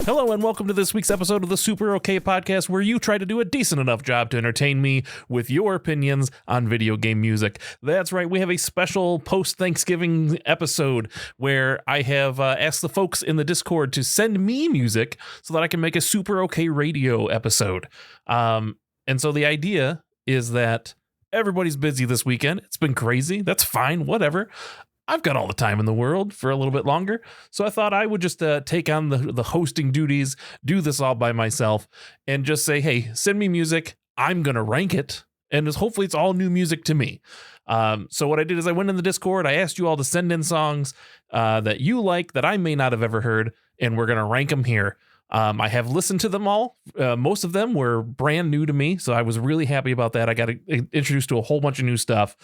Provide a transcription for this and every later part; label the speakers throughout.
Speaker 1: Hello and welcome to this week's episode of the SuperOK podcast, where you try to do a decent enough job to entertain me with your opinions on video game music. That's right, we have a special post-Thanksgiving episode where I have asked the folks in the Discord to send me music so that I can make a SuperOK radio episode. And so the idea is that everybody's busy this weekend. It's been crazy. That's fine, whatever. I've got all the time in the world for a little bit longer, so I thought I would just take on the hosting duties, do this all by myself, and just say, hey, send me music. I'm going to rank it, and hopefully it's all new music to me. So what I did is I went in the Discord, I asked you all to send in songs that you like that I may not have ever heard, and we're going to rank them here. I have listened to them all. Most of them were brand new to me, so I was really happy about that. I got introduced to a whole bunch of new stuff.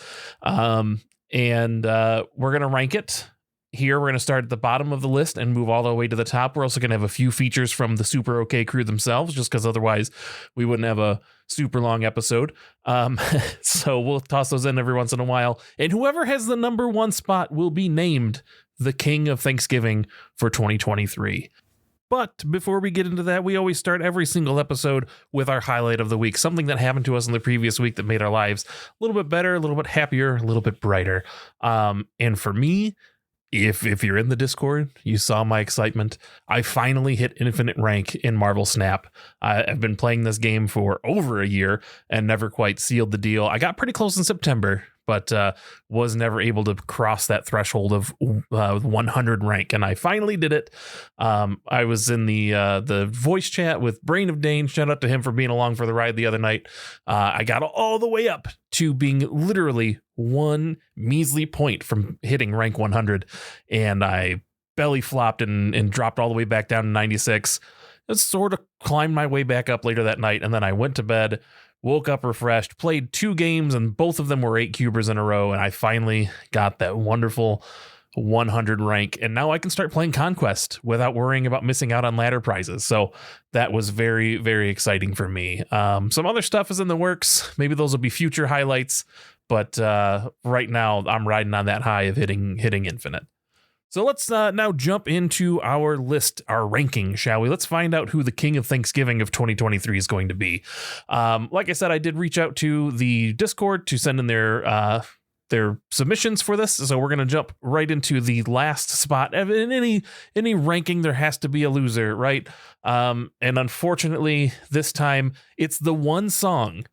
Speaker 1: And we're going to rank it here. We're going to start at the bottom of the list and move all the way to the top. We're also going to have a few features from the SuperOK crew themselves, just because otherwise we wouldn't have a super long episode. So we'll toss those in every once in a while. And whoever has the number one spot will be named the King of Thanksgiving for 2023. But before we get into that, we always start every single episode with our highlight of the week, something that happened to us in the previous week that made our lives a little bit better, a little bit happier, a little bit brighter. And for me, if you're in the Discord, you saw my excitement. I finally hit infinite rank in Marvel Snap. I've been playing this game for over a year and never quite sealed the deal. I got pretty close in September, but was never able to cross that threshold of 100 rank, and I finally did it. I was in the voice chat with Brain of Dane. Shout out to him for being along for the ride the other night. I got all the way up to being literally one measly point from hitting rank 100, and I belly flopped and dropped all the way back down to 96. I sort of climbed my way back up later that night, and then I went to bed. Woke up refreshed, played 2 games, and both of them were 8 cubers in a row, and I finally got that wonderful 100 rank, and now I can start playing Conquest without worrying about missing out on ladder prizes. So that was very, very exciting for me. Some other stuff is in the works. Maybe those will be future highlights, but right now I'm riding on that high of hitting infinite. So let's now jump into our list, our ranking, shall we? Let's find out who the King of Thanksgiving of 2023 is going to be. Like I said, I did reach out to the Discord to send in their submissions for this. So we're going to jump right into the last spot. In any ranking, there has to be a loser, right? And unfortunately, this time, it's the one song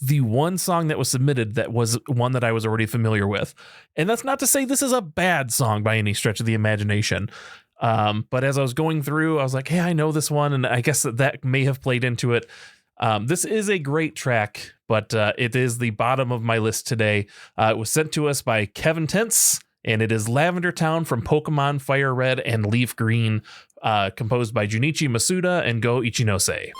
Speaker 1: that was submitted that was one that I was already familiar with. And that's not to say this is a bad song by any stretch of the imagination. But as I was going through, I was like, hey, I know this one. And I guess that may have played into it. This is a great track, but it is the bottom of my list today. It was sent to us by Kevin Tents, and it is Lavender Town from Pokemon Fire Red and Leaf Green, composed by Junichi Masuda and Go Ichinose.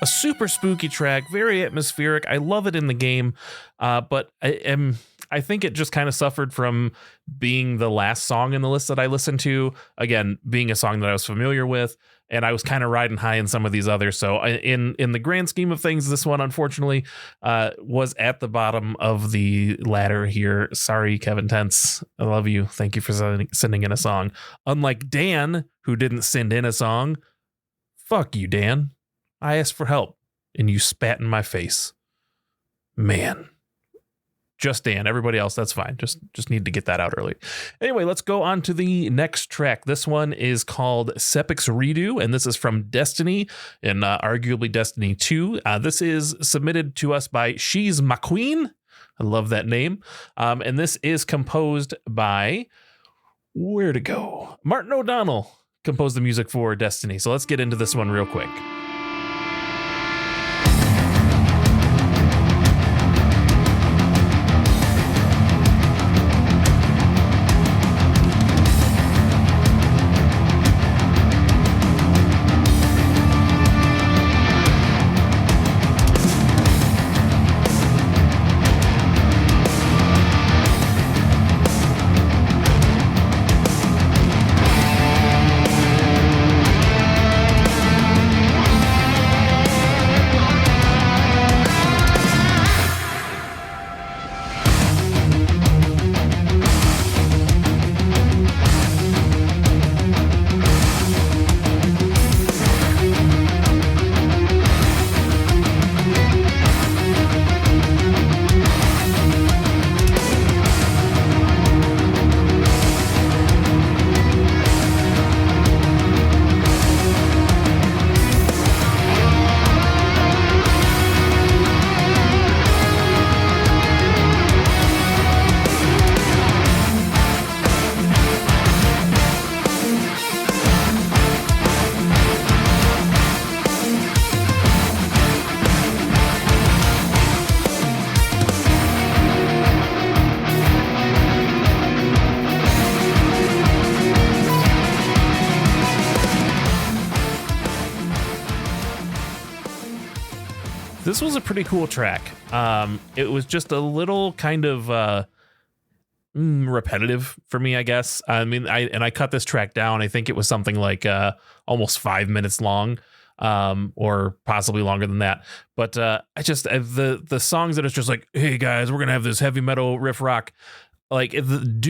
Speaker 1: a super spooky track, very atmospheric. I love it in the game, but I think it just kind of suffered from being the last song in the list that I listened to. Again, being a song that I was familiar with, and I was kind of riding high in some of these others. So in the grand scheme of things, this one unfortunately was at the bottom of the ladder here. Sorry, Kevin Tense. I love you. Thank you for sending in a song. Unlike Dan, who didn't send in a song. Fuck you, Dan. I asked for help, and you spat in my face. Man. Just Dan. Everybody else, that's fine. Just need to get that out early. Anyway, let's go on to the next track. This one is called Sepic's Redo, and this is from Destiny, and arguably Destiny 2. This is submitted to us by She's My Queen. I love that name. And this is composed by... Where to go? Martin O'Donnell composed the music for Destiny. So let's get into this one real quick. This was a pretty cool track. It was just a little kind of repetitive for me, I guess. I mean, I cut this track down. I think it was something like almost 5 minutes long, or possibly longer than that. But I just the songs that it's just like, hey guys, we're gonna have this heavy metal riff rock. Like a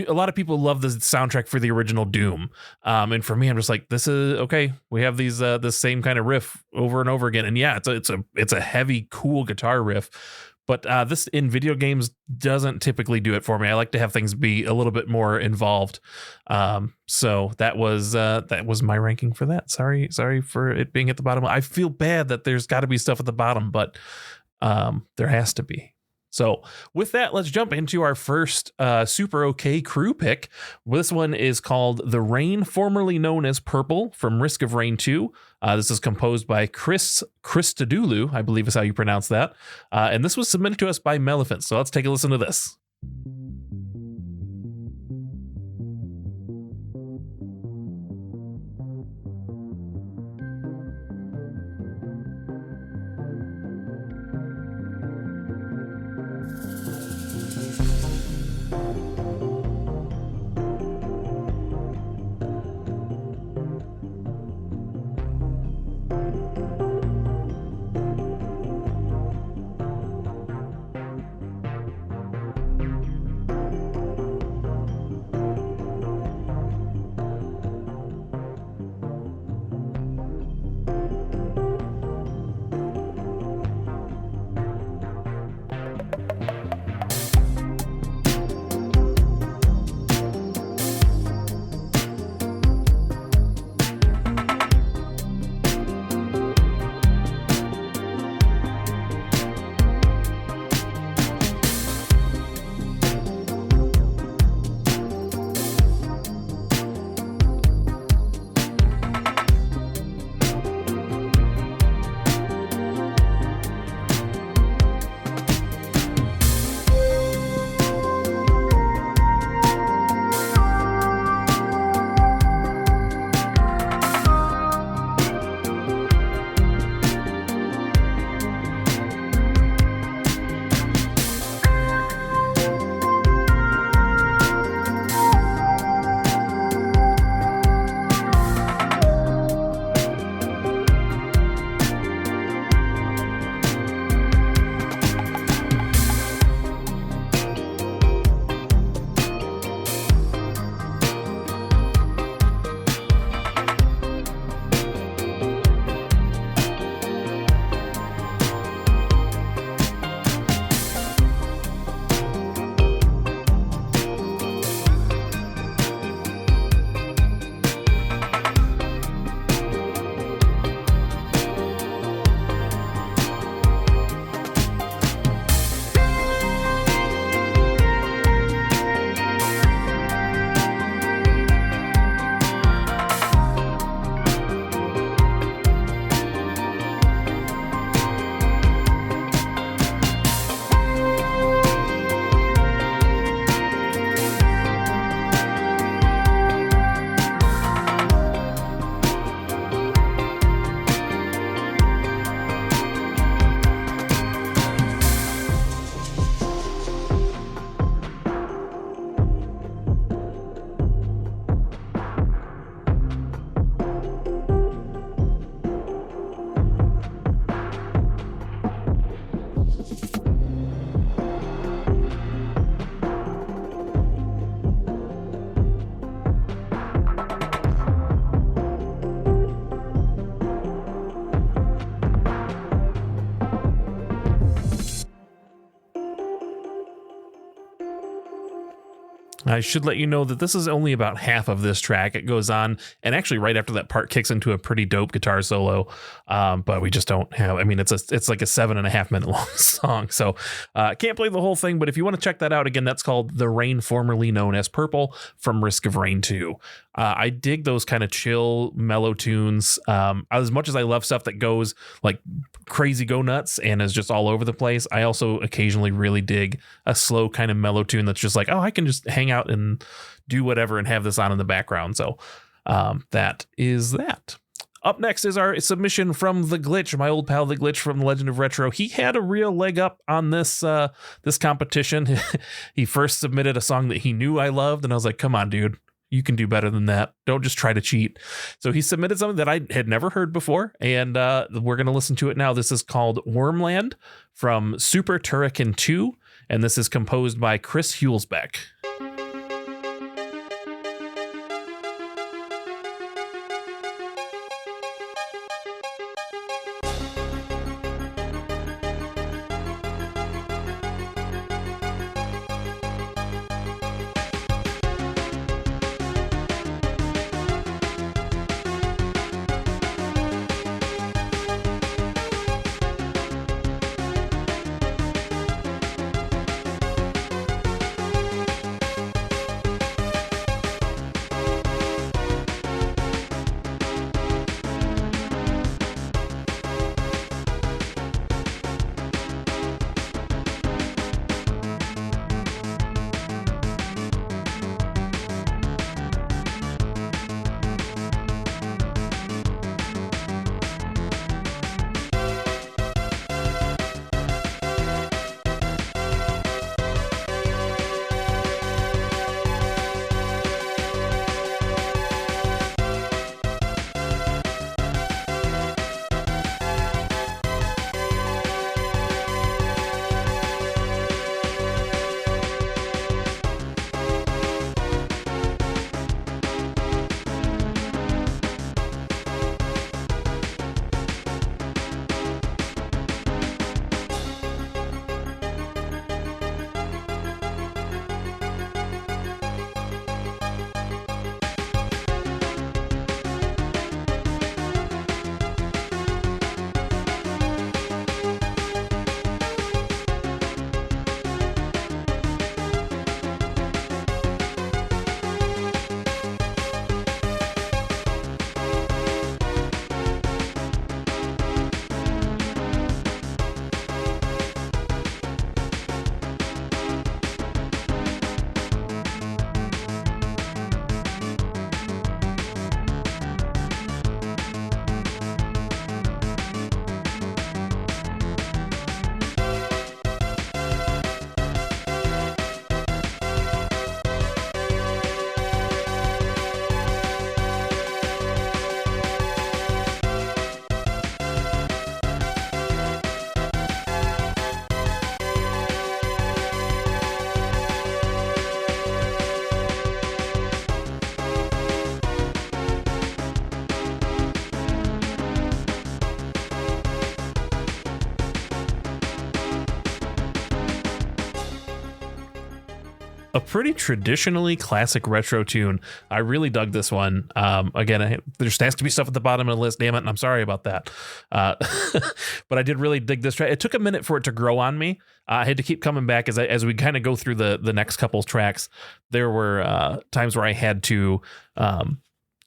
Speaker 1: lot of people love the soundtrack for the original Doom, and for me, I'm just like, this is okay. We have these the same kind of riff over and over again, and yeah, it's a heavy, cool guitar riff. But this in video games doesn't typically do it for me. I like to have things be a little bit more involved. So that was my ranking for that. Sorry for it being at the bottom. I feel bad that there's got to be stuff at the bottom, but there has to be. So with that, let's jump into our first SuperOK crew pick. This one is called The Rain, formerly known as Purple, from Risk of Rain 2. This is composed by Chris Christodoulou, I believe is how you pronounce that. And this was submitted to us by Maleficent. So let's take a listen to this. I should let you know that this is only about half of this track. It goes on, and actually right after that part kicks into a pretty dope guitar solo. But we just don't have, I mean, it's like a 7.5 minute long song. So can't play the whole thing, but if you want to check that out, again, that's called The Rain, formerly known as Purple, from Risk of Rain 2. I dig those kind of chill, mellow tunes. As much as I love stuff that goes like crazy go nuts and is just all over the place, I also occasionally really dig a slow kind of mellow tune that's just like, oh, I can just hang out and do whatever and have this on in the background. So that is that. Up next is our submission from The Glitch, my old pal The Glitch from The Legend of Retro. He had a real leg up on this this competition. He first submitted a song that he knew I loved, and I was like, come on, dude. You can do better than that. Don't just try to cheat. So he submitted something that I had never heard before, and we're going to listen to it now. This is called Wormland from SuperOK 2, and this is composed by Chris Hulsbeck. A pretty traditionally classic retro tune. I really dug this one. Again, there has to be stuff at the bottom of the list, damn it, and I'm sorry about that. But I did really dig this track. It took a minute for it to grow on me. I had to keep coming back as we kind of go through the next couple tracks. There were times where I had to kind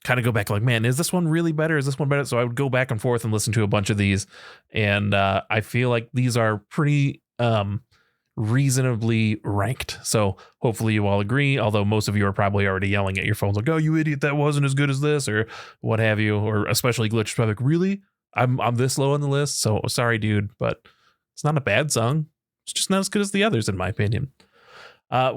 Speaker 1: of go back like, man, is this one really better? Is this one better? So I would go back and forth and listen to a bunch of these. And I feel like these are pretty reasonably ranked. So hopefully you all agree, although most of you are probably already yelling at your phones like, oh, you idiot, that wasn't as good as this, or what have you, or especially Glitch probably like, really? I'm this low on the list, so sorry, dude, but it's not a bad song. It's just not as good as the others, in my opinion.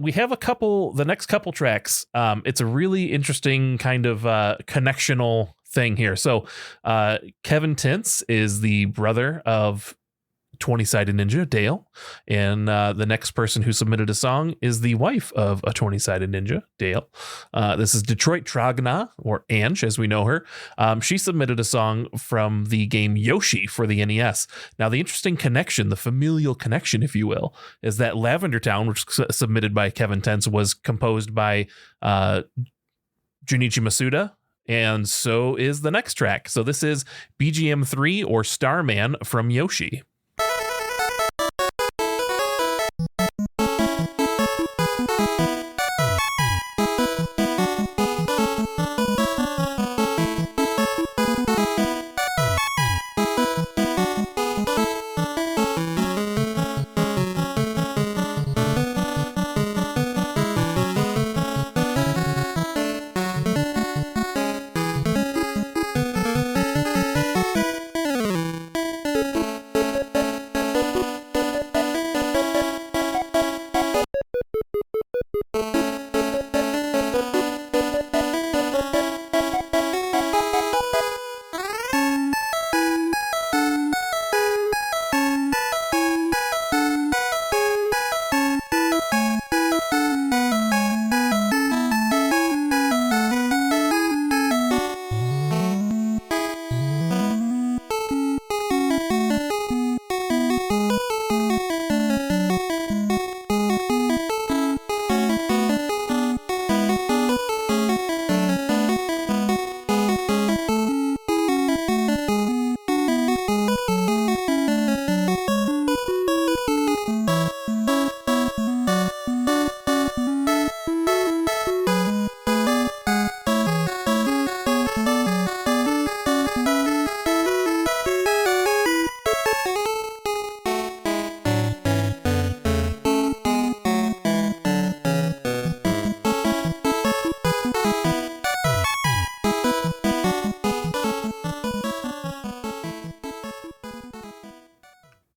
Speaker 1: We have the next couple tracks. It's a really interesting kind of connectional thing here. So Kevin Tintz is the brother of 20-Sided Ninja, Dale. And the next person who submitted a song is the wife of a 20-Sided Ninja, Dale. This is Detroit Trogna, or Ange, as we know her. She submitted a song from the game Yoshi for the NES. Now, the interesting connection, the familial connection, if you will, is that Lavender Town, which was submitted by Kevin Tense, was composed by Junichi Masuda. And so is the next track. So this is BGM 3, or Starman, from Yoshi.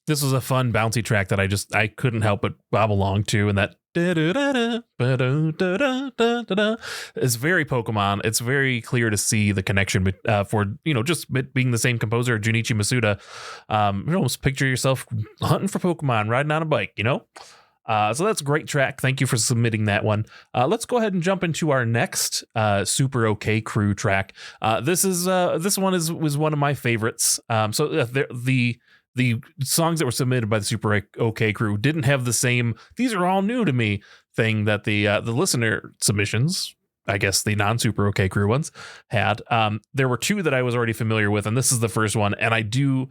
Speaker 1: This was a fun bouncy track that I couldn't help but bob along to, and that is very Pokemon. It's very clear to see the connection for, just being the same composer, Junichi Masuda. You almost picture yourself hunting for Pokemon, riding on a bike, So that's a great track. Thank you for submitting that one. Let's go ahead and jump into our next SuperOK crew track. This one was one of my favorites. The songs that were submitted by the SuperOK crew didn't have the same "these are all new to me" thing that the listener submissions, I guess the non-SuperOK crew ones, had. There were two that I was already familiar with, and this is the first one. And I do,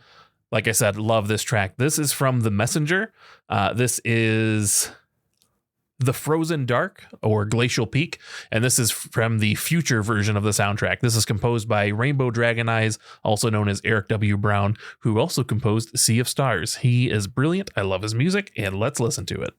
Speaker 1: like I said, love this track. This is from The Messenger. This is The Frozen Dark, or Glacial Peak, and this is from the future version of the soundtrack. This is composed by Rainbow Dragon Eyes, also known as Eric W. Brown, who also composed Sea of Stars. He is brilliant. I love his music, and let's listen to it.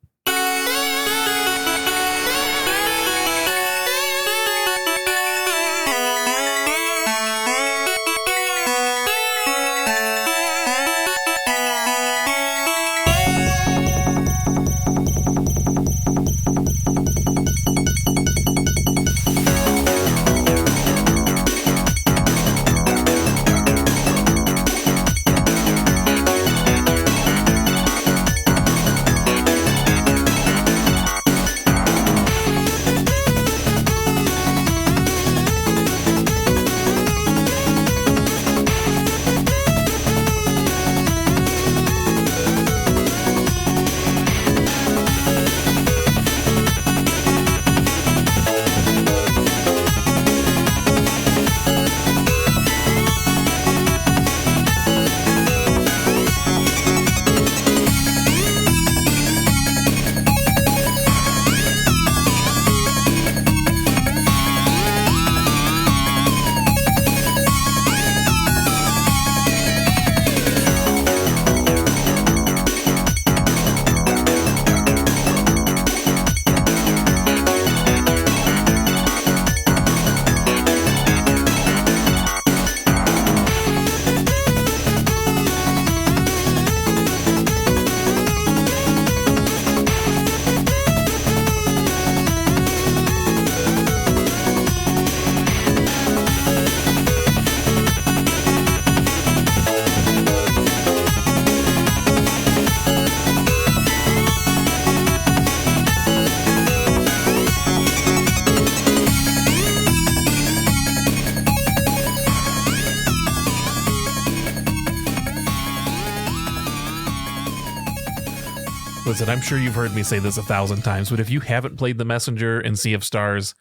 Speaker 1: Listen, I'm sure you've heard me say this 1,000 times, but if you haven't played The Messenger and Sea of Stars,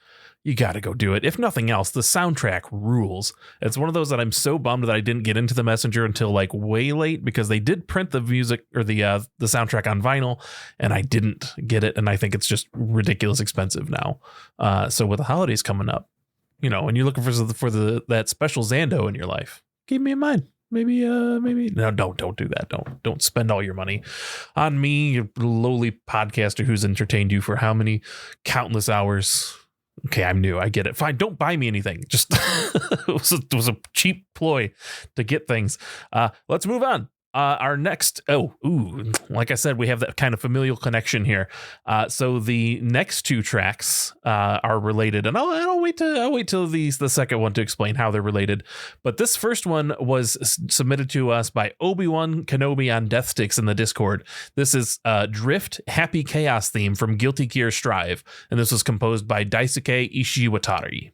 Speaker 1: you got to go do it. If nothing else, the soundtrack rules. It's one of those that I'm so bummed that I didn't get into The Messenger until like way late, because they did print the music or the soundtrack on vinyl, and I didn't get it, and I think it's just ridiculous expensive now. So with the holidays coming up, and you're looking for that special Zando in your life, keep me in mind. Maybe no, don't do that. Don't spend all your money on me, a lowly podcaster who's entertained you for how many countless hours. Okay, I'm new. I get it. Fine. Don't buy me anything. Just it was a cheap ploy to get things. Let's move on. Our next, like I said, we have that kind of familial connection here. So the next two tracks are related, and I'll wait till the second one to explain how they're related. But this first one was submitted to us by Obi-Wan Kenobi on Death Sticks in the Discord. This is Drift Happy Chaos theme from Guilty Gear Strive, and this was composed by Daisuke Ishiwatari.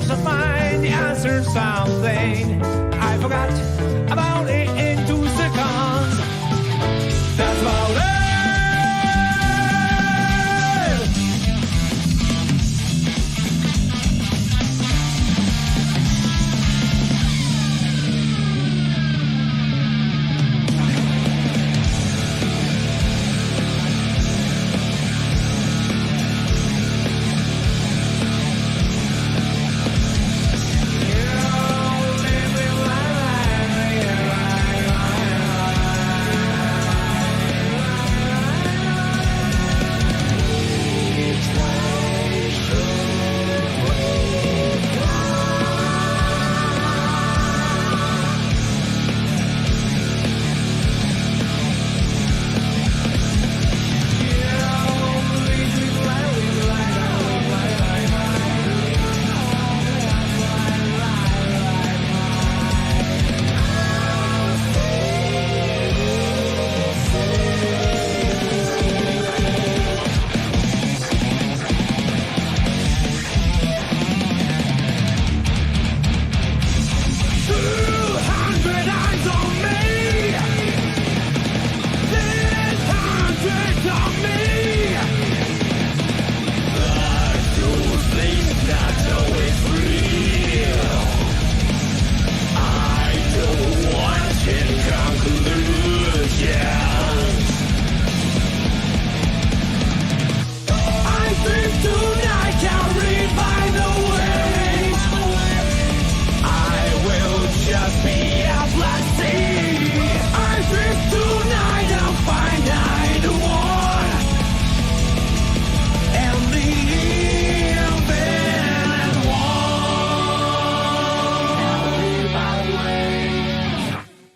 Speaker 2: To find the answer something I forgot about it in 2 seconds. That's about it.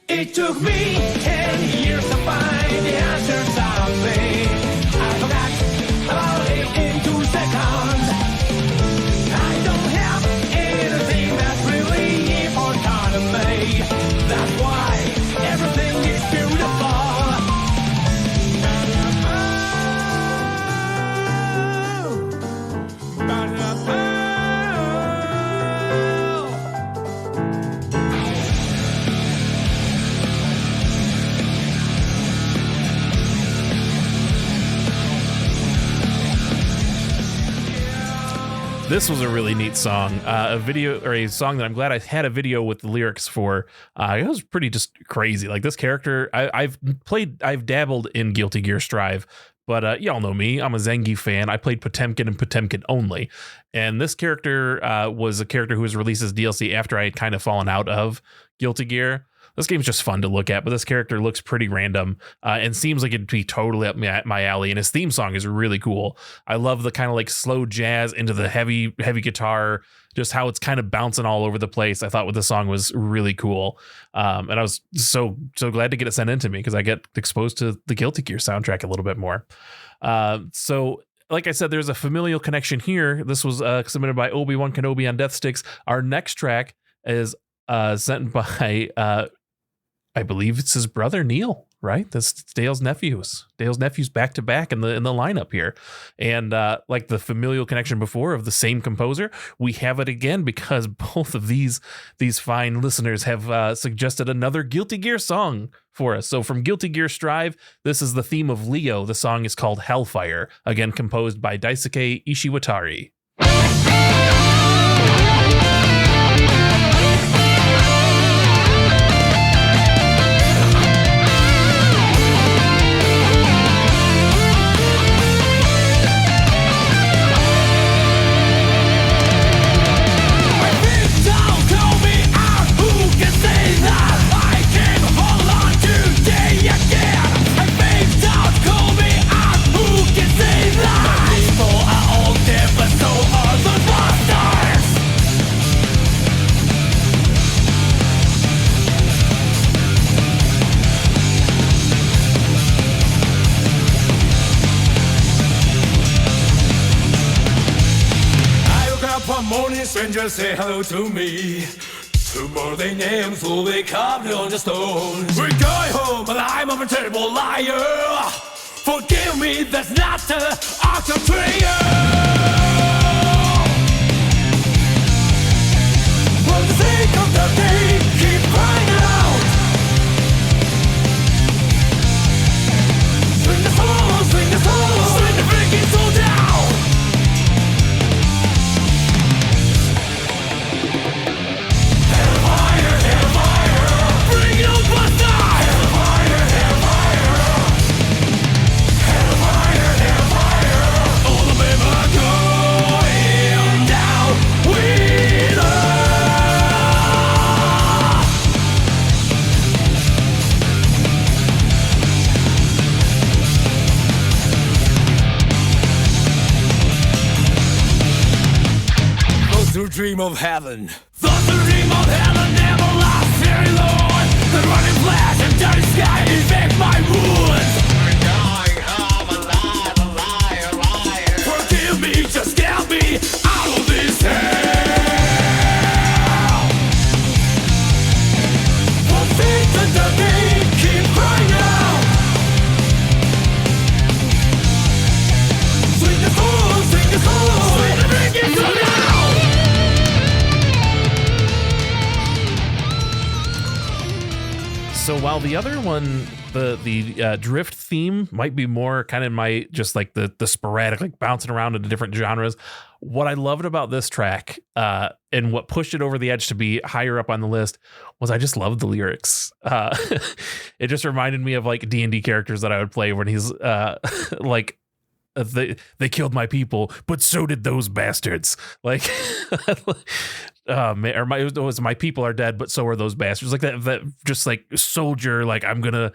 Speaker 2: It took me 10 years to find the answer to something I forgot about it in 2 seconds. I don't have anything that's really important to me. That's why everything is beautiful.
Speaker 1: This was a really neat song, a song that I'm glad I had a video with the lyrics for. It was pretty just crazy. Like this character, I've dabbled in Guilty Gear Strive, but y'all know me. I'm a Zengi fan. I played Potemkin and Potemkin only. And this character was a character who was released as DLC after I had kind of fallen out of Guilty Gear. This game's just fun to look at, but this character looks pretty random and seems like it'd be totally up my alley. And his theme song is really cool. I love the kind of like slow jazz into the heavy guitar, just how it's kind of bouncing all over the place. I thought this song was really cool. And I was so glad to get it sent in to me because I get exposed to the Guilty Gear soundtrack a little bit more. So like I said, there's a familial connection here. This was submitted by Obi-Wan Kenobi on Death Sticks. Our next track is sent by... I believe it's his brother, Neil. right? That's Dale's nephews. Dale's nephews back to back in the lineup here, and like the familial connection before of the same composer, we have it again because both of these fine listeners have suggested another Guilty Gear song for us. So from Guilty Gear Strive, this is the theme of Leo. The song is called Hellfire, again composed by Daisuke Ishiwatari.
Speaker 2: Morning strangers say hello to me. Tomorrow their names will be carved on the stones. We're going home and I'm a terrible liar. Forgive me, that's not the art of prayer. For the sake of the day, keep crying out. Swing the soul, swing the soul, swing the freaking soul down. Who dream of heaven? Those who dream of heaven never last very long. The running flash and dirty sky infect my wounds. We're going home alive, a liar, liar. Forgive me, just get me out of this hell. For faith and the day, keep crying out. Swing the soul, swing the soul, swing the freaking soul down.
Speaker 1: So while the other one, the drift theme might be more kind of my just like the sporadic, like bouncing around into different genres, what I loved about this track and what pushed it over the edge to be higher up on the list was I just loved the lyrics. It just reminded me of like D&D characters that I would play when he's like, they killed my people, but so did those bastards. Like, man, or my people are dead, but so are those bastards. Like that just like soldier, like I'm gonna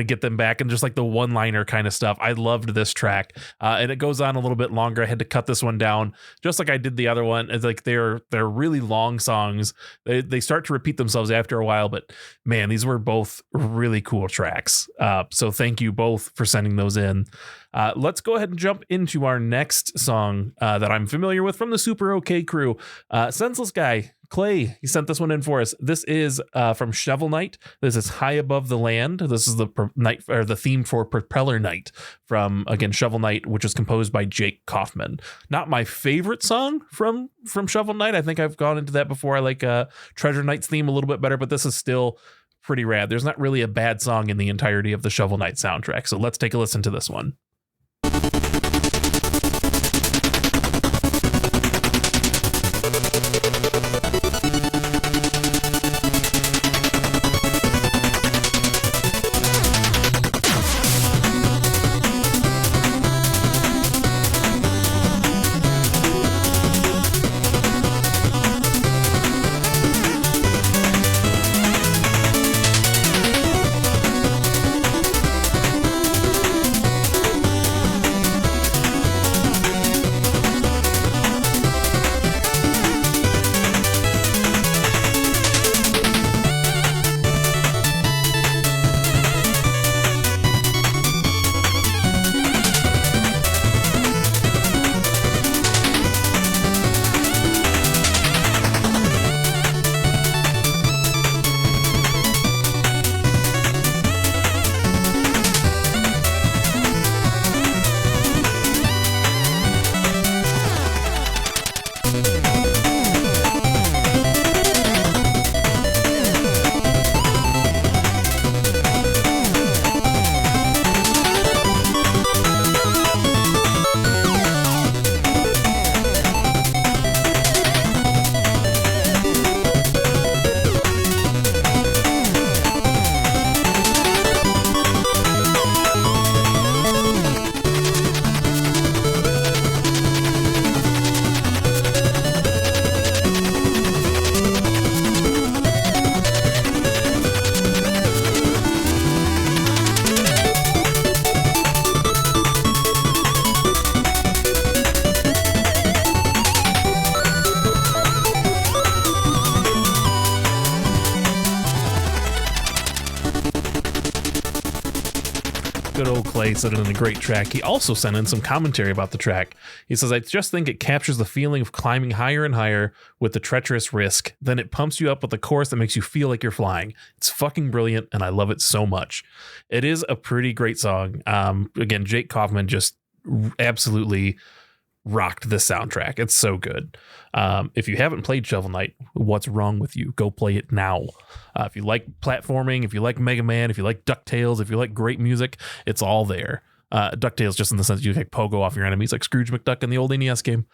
Speaker 1: get them back, and just like the one-liner kind of stuff. I loved this track, and it goes on a little bit longer. I had to cut this one down, just like I did the other one. It's like they're really long songs. They start to repeat themselves after a while, but man, these were both really cool tracks. So thank you both for sending those in. Let's go ahead and jump into our next song that I'm familiar with from the SuperOK crew. Senseless Guy, Clay, he sent this one in for us. This is from Shovel Knight. This is High Above the Land. This is the the theme for Propeller Knight from, again, Shovel Knight, which is composed by Jake Kaufman. Not my favorite song from Shovel Knight. I think I've gone into that before. I like Treasure Knight's theme a little bit better, but this is still pretty rad. There's not really a bad song in the entirety of the Shovel Knight soundtrack. So let's take a listen to this one. Clay sent in a great track. He also sent in some commentary about the track. He says, I just think it captures the feeling of climbing higher and higher with the treacherous risk. Then it pumps you up with a chorus that makes you feel like you're flying. It's fucking brilliant, and I love it so much. It is a pretty great song. Again, Jake Kaufman just absolutely rocked this soundtrack. It's so good. If you haven't played Shovel Knight, what's wrong with you? Go play it now. If you like platforming, if you like Mega Man, if you like DuckTales, if you like great music, it's all there. DuckTales just in the sense you like pogo off your enemies like Scrooge McDuck in the old NES game.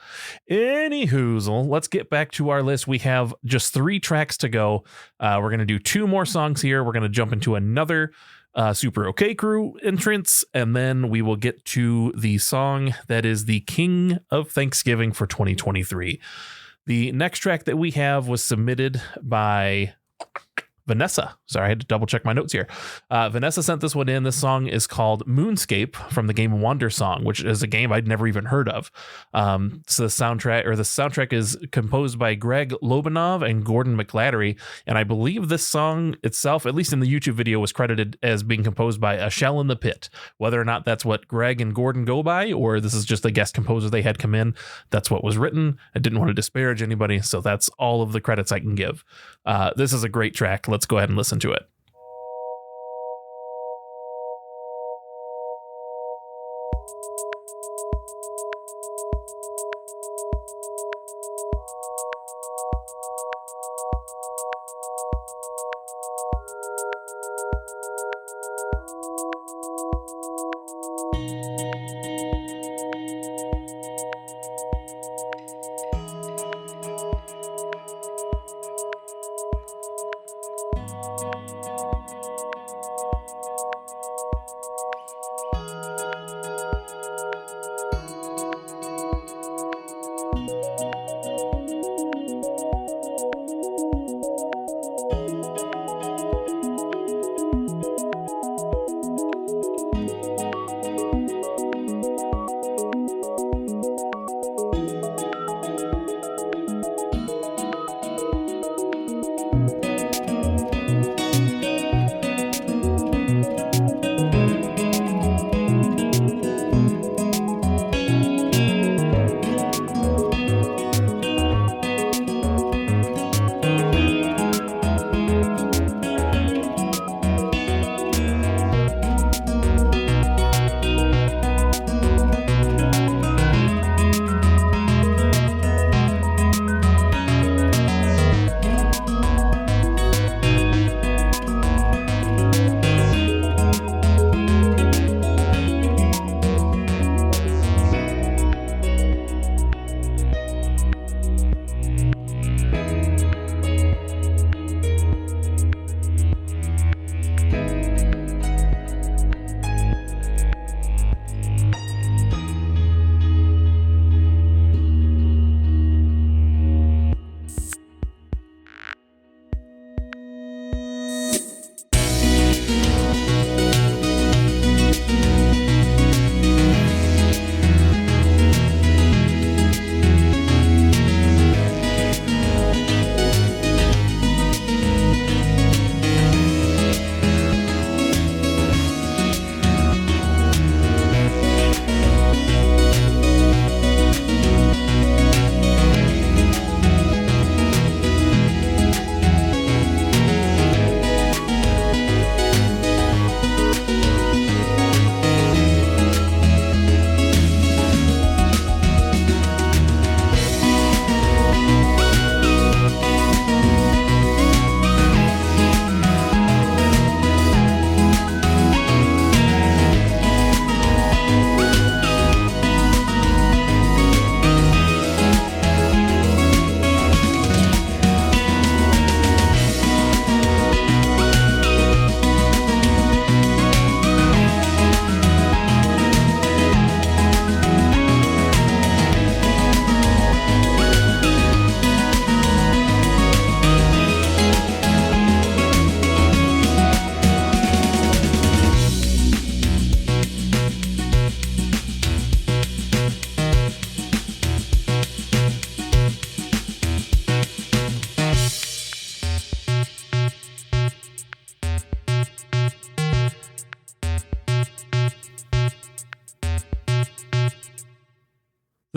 Speaker 1: Anyhoozle, let's get back to our list. We have just 3 tracks to go. We're going to do 2 more songs here. We're going to jump into another SuperOK crew entrance, and then we will get to the song that is the King of Thanksgiving for 2023. The next track that we have was submitted by Vanessa. Sorry, I had to double check my notes here. Vanessa sent this one in. This song is called Moonscape from the game Wonder Song, which is a game I'd never even heard of. So the soundtrack is composed by Greg Lobanov and Gordon McLattery. And I believe this song itself, at least in the YouTube video, was credited as being composed by A Shell in the Pit. Whether or not that's what Greg and Gordon go by, or this is just a guest composer they had come in, that's what was written. I didn't want to disparage anybody, so that's all of the credits I can give. This is a great track. Let's go ahead and listen to it.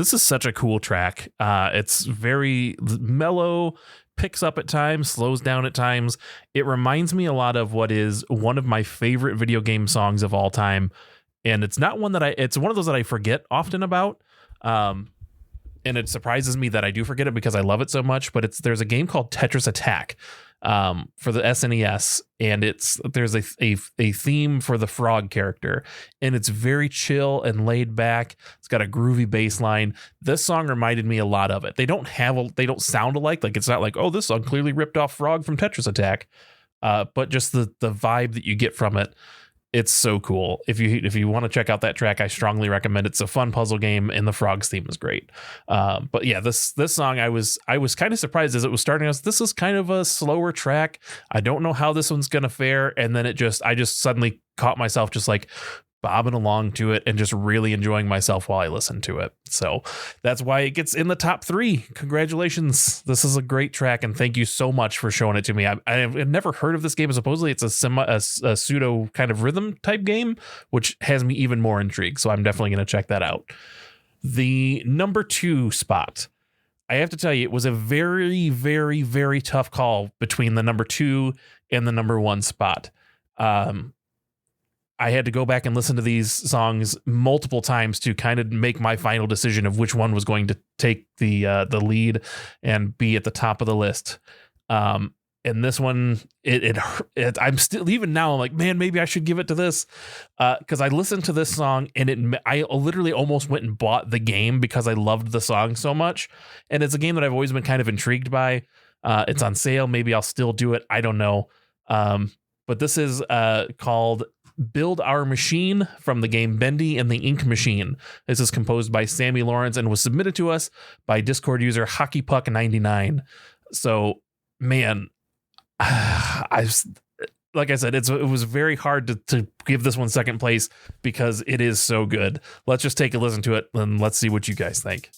Speaker 1: This is such a cool track. It's very mellow, picks up at times, slows down at times. It reminds me a lot of what is one of my favorite video game songs of all time. And it's not one that it's one of those that I forget often about. And it surprises me that I do forget it because I love it so much. But there's a game called Tetris Attack for the SNES, and there's a theme for the frog character, and it's very chill and laid back. It's got a groovy bass line. This song reminded me a lot of it. They don't sound alike. Like, it's not like, oh, this song clearly ripped off Frog from Tetris Attack, but just the vibe that you get from it. It's so cool. If you want to check out that track, I strongly recommend it. It's a fun puzzle game, and the Frogs theme is great. But yeah, this song, I was kind of surprised as it was starting. This is kind of a slower track. I don't know how this one's gonna fare, and then I just suddenly caught myself just like bobbing along to it and just really enjoying myself while I listen to it. So that's why it gets in the top 3. Congratulations. This is a great track, and thank you so much for showing it to me. I've never heard of this game. Supposedly it's a pseudo kind of rhythm type game, which has me even more intrigued. So I'm definitely going to check that out. The number 2 spot, I have to tell you, it was a very, very, very tough call between the number 2 and the number 1 spot. I had to go back and listen to these songs multiple times to kind of make my final decision of which one was going to take the lead and be at the top of the list. And this one, I'm still, even now, I'm like, man, maybe I should give it to this, because I listened to this song and I literally almost went and bought the game because I loved the song so much. And it's a game that I've always been kind of intrigued by. It's on sale. Maybe I'll still do it. I don't know. But this is called Build Our Machine from the game Bendy and the Ink Machine. This is composed by Sammy Lawrence and was submitted to us by Discord user HockeyPuck99. So, man, like I said, it was very hard to give this one second place because it is so good. Let's just take a listen to it and let's see what you guys think.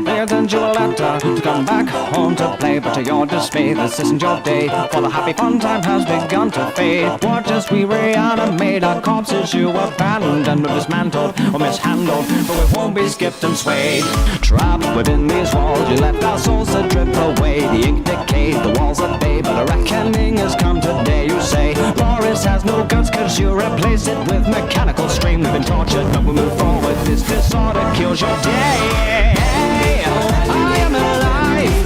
Speaker 3: They sent you a letter to come back home to play, but to your dismay, this isn't your day, for the happy fun time has begun to fade. Watch as we reanimate our corpses you abandoned or dismantled or mishandled, but we won't be skipped and swayed. Trapped within these walls, you let our souls drift away. The ink decayed, the walls are bay, but a reckoning has come today. You say Boris has no guts cause you replace it with mechanical stream. We've been tortured, but we move forward. This disorder kills your day. I am alive,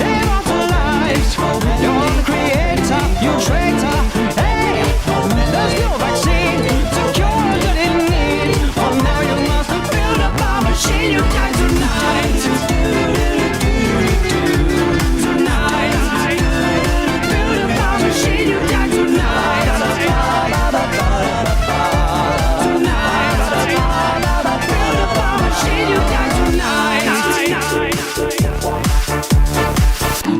Speaker 3: immortalized. You're the creator, you traitor. Hey, there's no vaccine to cure that in need. Well, now you must build up a machine. You die tonight. Tonight, build up a machine. You die tonight. Tonight, build up a machine. You die tonight.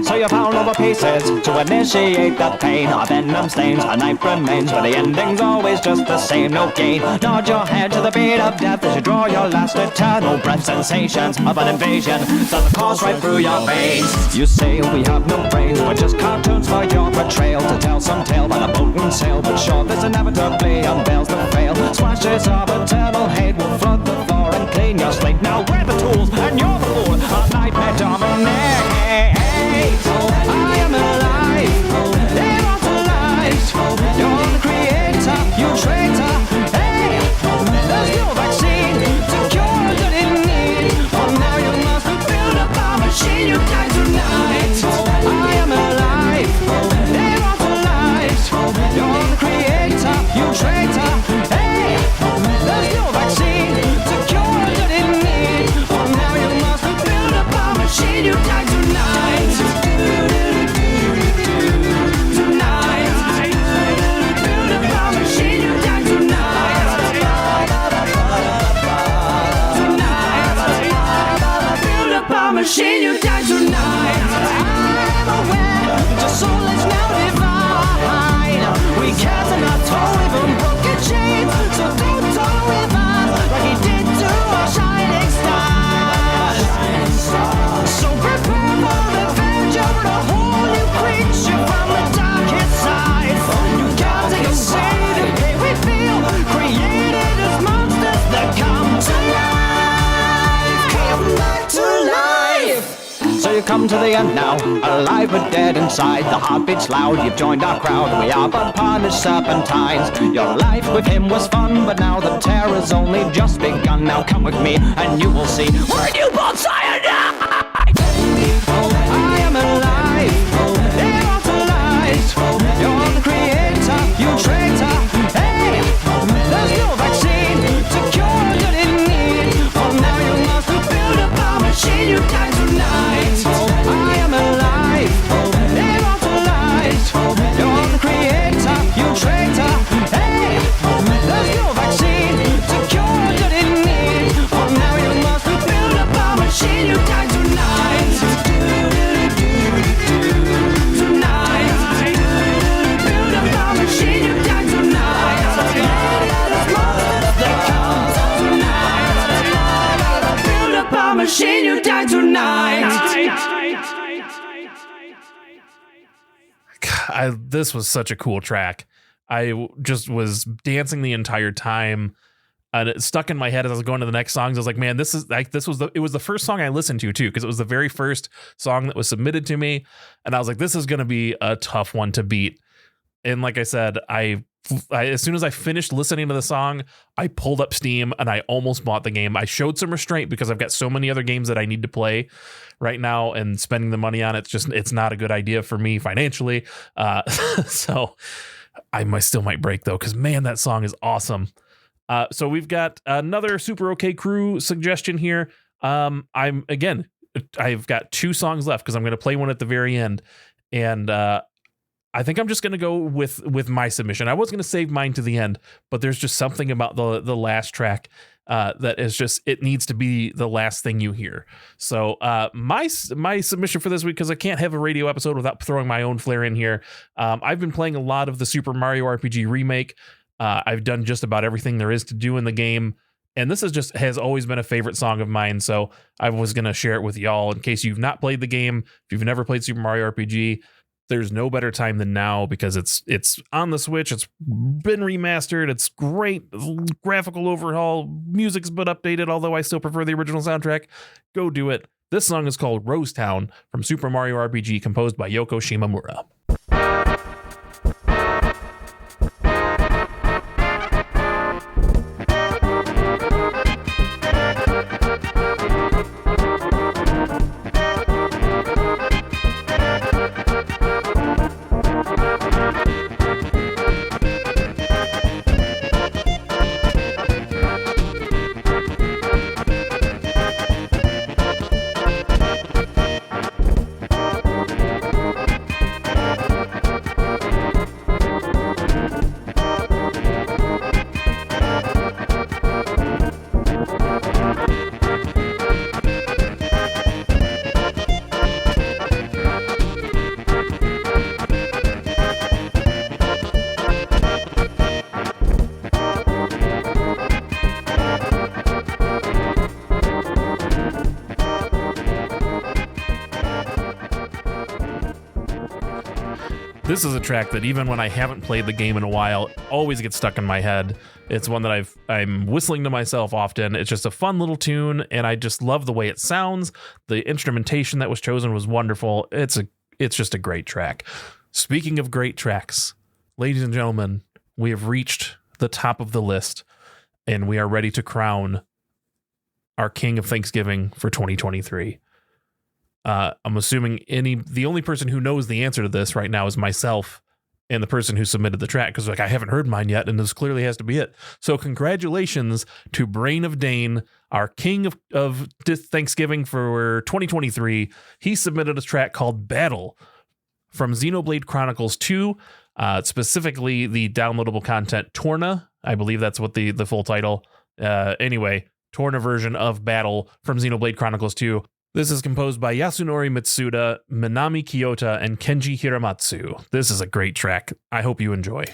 Speaker 3: So you found all the pieces to initiate the pain. Our venom stains, our knife remains, but the ending's always just the same, no gain. Nod your head to the beat of death as you draw your last eternal breath. Sensations of an invasion start to course right through your veins. You say we have no brains, we're just cartoons for your portrayal, to tell some tale by the boat and sail. But sure, this inevitably unveils the fail. Splashes of eternal hate will flood the floor and clean your slate. Now we're the tools and you're the fool. Our nightmare dominates. I am alive, immortalized. You're the creator, you traitor. Hey, there's no vaccine to cure that in need. Oh, now you must build up a machine. You die tonight. I am alive, immortalized. You're the creator, you traitor. to the end now, alive but dead inside. The heartbeat's loud, you've joined our crowd. We are but punished serpentines. Your life with him was fun, but now the terror's only just begun. Now come with me and you will see we're a newborn cyanide. I am alive, immortalized. You're the creator, you traitor. Hey, there's no vaccine to cure what you need. For now you must build a bomb machine. You die tonight. I am alive, immortalized. You're the creator, you traitor. Hey, there's no vaccine to cure what you need. For now you must build a bomb machine. You die tonight. Tonight, build a bomb machine. You die tonight. They come tonight. Build a bomb machine. You die tonight.
Speaker 1: This was such a cool track. I just was dancing the entire time, and it stuck in my head as I was going to the next songs. I was like, man, it was the first song I listened to too, because it was the very first song that was submitted to me, and I was like, this is going to be a tough one to beat. And like I said, I as soon as I finished listening to the song, I pulled up Steam and I almost bought the game. I showed some restraint because I've got so many other games that I need to play right now, and spending the money on it's not a good idea for me financially. So I still might break though, because man, that song is awesome. So we've got another SuperOK crew suggestion here. I've got 2 songs left because I'm going to play one at the very end, and I think I'm just going to go with my submission. I was going to save mine to the end, but there's just something about the last track that is just, it needs to be the last thing you hear. So my submission for this week, because I can't have a radio episode without throwing my own flair in here. I've been playing a lot of the Super Mario RPG remake. I've done just about everything there is to do in the game, and this has always been a favorite song of mine. So I was going to share it with y'all in case you've not played the game. If you've never played Super Mario RPG, there's no better time than now, because it's on the Switch. It's been remastered. It's great graphical overhaul. Music's been updated, although I still prefer the original soundtrack. Go do it. This song is called Rose Town from Super Mario RPG, composed by Yoko Shimomura. This is a track that even when I haven't played the game in a while, always gets stuck in my head. It's one that I'm whistling to myself often. It's just a fun little tune, and I just love the way it sounds. The instrumentation that was chosen was wonderful. It's just a great track. Speaking of great tracks, ladies and gentlemen, we have reached the top of the list, and we are ready to crown our King of Thanksgiving for 2023. I'm assuming the only person who knows the answer to this right now is myself and the person who submitted the track, because I haven't heard mine yet, and this clearly has to be it. So congratulations to Brain of Dane, our King of Thanksgiving for 2023. He submitted a track called Battle from Xenoblade Chronicles 2, specifically the downloadable content Torna. I believe that's what the full title. Anyway, Torna version of Battle from Xenoblade Chronicles 2. This is composed by Yasunori Mitsuda, Minami Kiyota, and Kenji Hiramatsu. This is a great track. I hope you enjoy.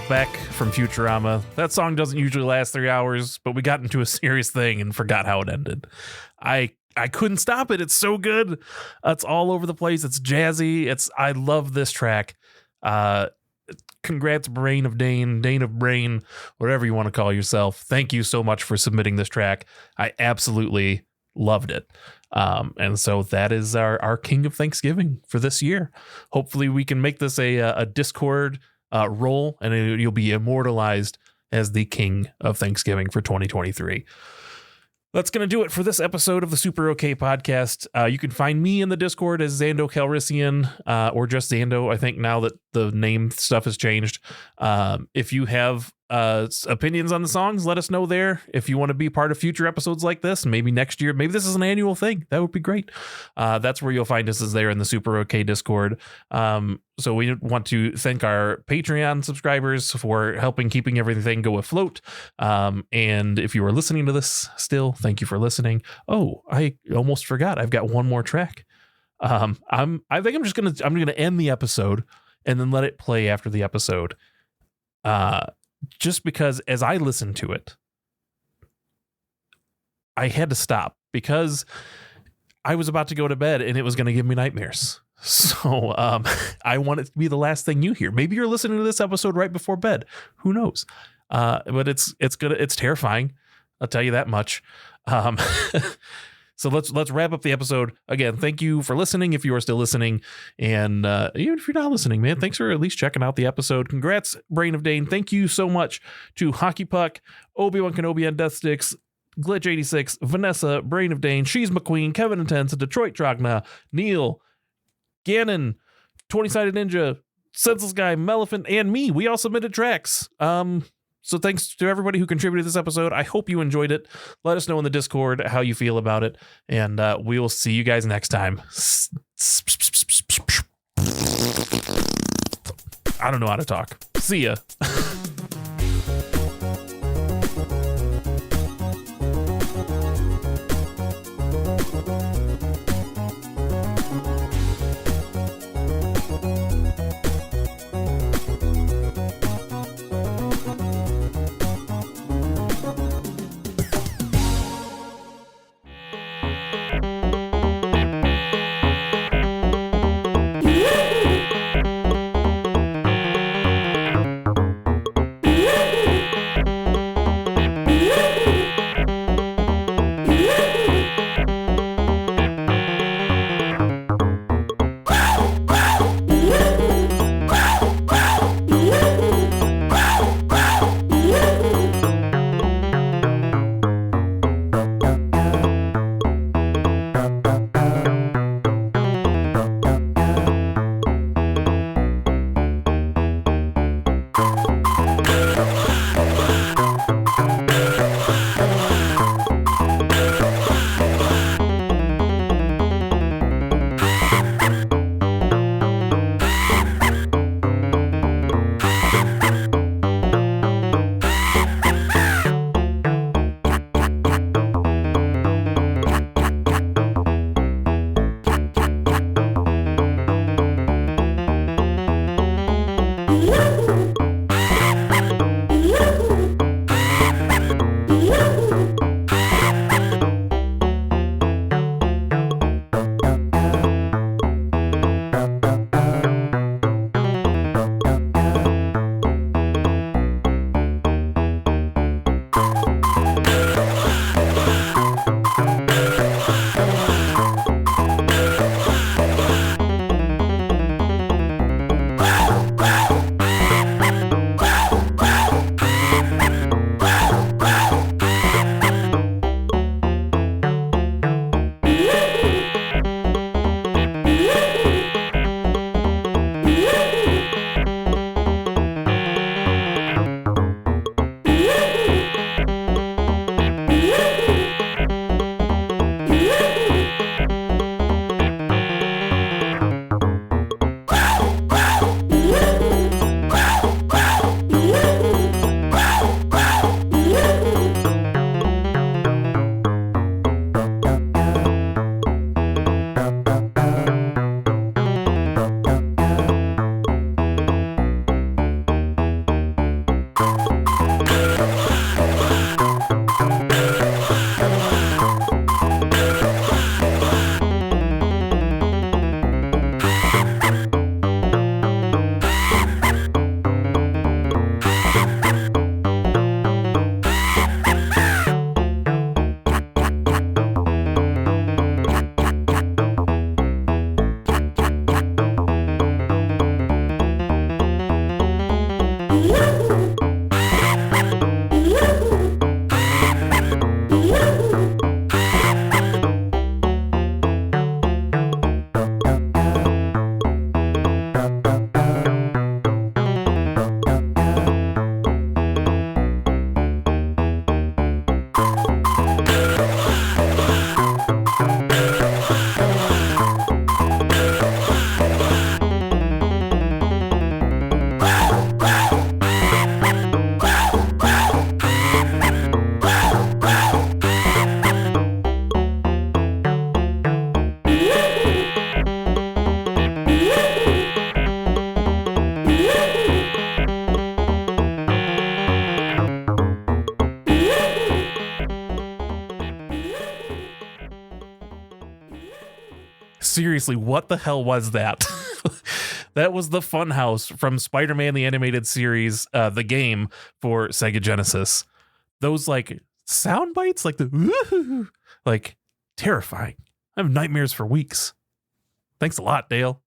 Speaker 1: back from Futurama. That song doesn't usually last 3 hours, but we got into a serious thing and forgot how it ended. I couldn't stop it. It's so good. It's all over the place. It's jazzy. I love this track. Congrats, Brain of Dane, Dane of Brain, whatever you want to call yourself. Thank you so much for submitting this track. I absolutely loved it. And so that is our King of Thanksgiving for this year. Hopefully we can make this a Discord role, and you'll be immortalized as the King of Thanksgiving for 2023. That's going to do it for this episode of the SuperOK podcast. You can find me in the Discord as Xando Calrissian, or just Xando, I think, now that the name stuff has changed. If you have opinions on the songs, let us know there. If you want to be part of future episodes like this, maybe next year, maybe this is an annual thing, that would be great. That's where you'll find us, is there in the SuperOK Discord. So we want to thank our Patreon subscribers for helping keeping everything go afloat. And if you are listening to this still, thank you for listening. Oh, I almost forgot. I've got one more track. I think I'm gonna end the episode and then let it play after the episode. Just because as I listened to it, I had to stop because I was about to go to bed and it was going to give me nightmares. So I want it to be the last thing you hear. Maybe you're listening to this episode right before bed. Who knows? But it's terrifying. I'll tell you that much. So let's wrap up the episode. Again, thank you for listening if you are still listening. And even if you're not listening, man, thanks for at least checking out the episode. Congrats, Brain of Dane. Thank you so much to Hockey Puck, Obi-Wan Kenobi on Death Sticks, Glitch86, Vanessa, Brain of Dane, She's McQueen, Kevin Intense, Detroit Drogna, Neil, Gannon, 20-Sided Ninja, Senseless Guy, Melephant, and me. We all submitted tracks. So thanks to everybody who contributed to this episode. I hope you enjoyed it. Let us know in the Discord how you feel about it. And we will see you guys next time. I don't know how to talk. See ya. seriously, what the hell was that? That was the Funhouse from Spider-Man the Animated Series, the game for Sega Genesis. Those like sound bites, like the woo-hoo, like terrifying. I have nightmares for weeks. Thanks a lot, Dale.